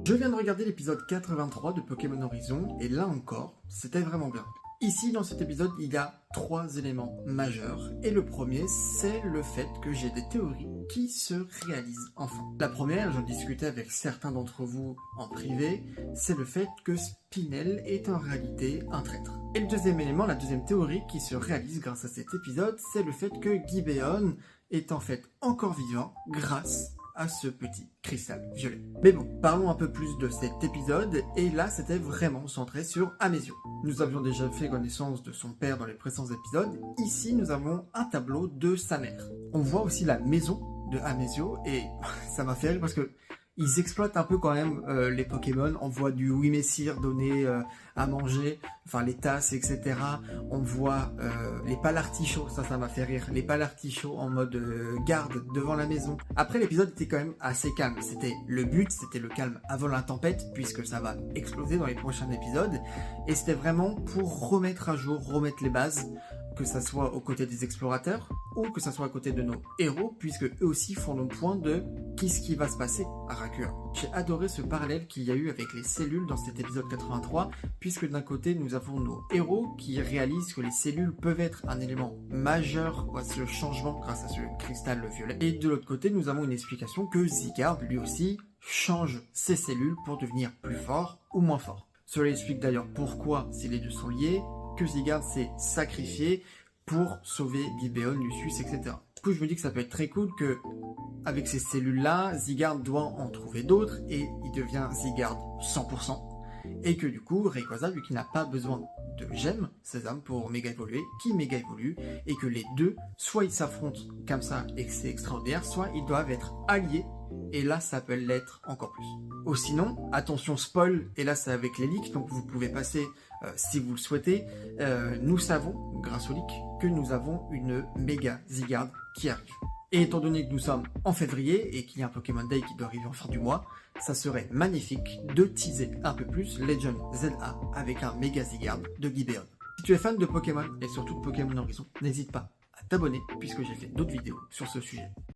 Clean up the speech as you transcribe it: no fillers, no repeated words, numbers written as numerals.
Je viens de regarder l'épisode 83 de Pokémon Horizon, et là encore, c'était vraiment bien. Ici, dans cet épisode, il y a 3 éléments majeurs, et le premier, c'est le fait que j'ai des théories qui se réalisent enfin. La première, j'en discutais avec certains d'entre vous en privé, c'est le fait que Spinel est en réalité un traître. Et le deuxième élément, la deuxième théorie qui se réalise grâce à cet épisode, c'est le fait que Gibeon est en fait encore vivant grâce à ce petit cristal violet. Mais bon, parlons un peu plus de cet épisode, et là c'était vraiment centré sur Amésio. Nous avions déjà fait connaissance de son père dans les précédents épisodes, ici nous avons un tableau de sa mère. On voit aussi la maison de Amésio, et ça m'a fait rire parce que ils exploitent un peu quand même les Pokémon. On voit du oui messire donné à manger, enfin les tasses, etc. On voit les palartichauds, ça m'a fait rire, les palartichauds en mode garde devant la maison. Après, l'épisode était quand même assez calme. C'était le but, c'était le calme avant la tempête, puisque ça va exploser dans les prochains épisodes. Et c'était vraiment pour remettre à jour, remettre les bases, que ça soit aux côtés des explorateurs ou que ça soit à côté de nos héros, puisque eux aussi font le point de qu'est-ce qui va se passer à Rakua. J'ai adoré ce parallèle qu'il y a eu avec les cellules dans cet épisode 83, puisque d'un côté nous avons nos héros qui réalisent que les cellules peuvent être un élément majeur à ce changement grâce à ce cristal violet, et de l'autre côté nous avons une explication que Zygarde lui aussi change ses cellules pour devenir plus fort ou moins fort. Cela explique d'ailleurs pourquoi, si les deux sont liés, que Zygarde s'est sacrifié pour sauver Gibeon, Lucius, etc. Du coup, je me dis que ça peut être très cool que, avec ces cellules-là, Zygarde doit en trouver d'autres et il devient Zygarde 100%. Et que du coup, Rayquaza, vu qu'il n'a pas besoin de gemmes, Sésame, pour méga évoluer, qui méga évolue, et que les deux, soit ils s'affrontent comme ça et que c'est extraordinaire, soit ils doivent être alliés, et là ça peut l'être encore plus. Ou sinon, attention spoil, et là c'est avec les leaks, donc vous pouvez passer si vous le souhaitez, nous savons, grâce aux leaks, que nous avons une méga Zygarde qui arrive. Et étant donné que nous sommes en février et qu'il y a un Pokémon Day qui doit arriver en fin du mois, ça serait magnifique de teaser un peu plus Legend ZA avec un méga Zygarde de Gibeon. Si tu es fan de Pokémon et surtout de Pokémon Horizon, n'hésite pas à t'abonner puisque j'ai fait d'autres vidéos sur ce sujet.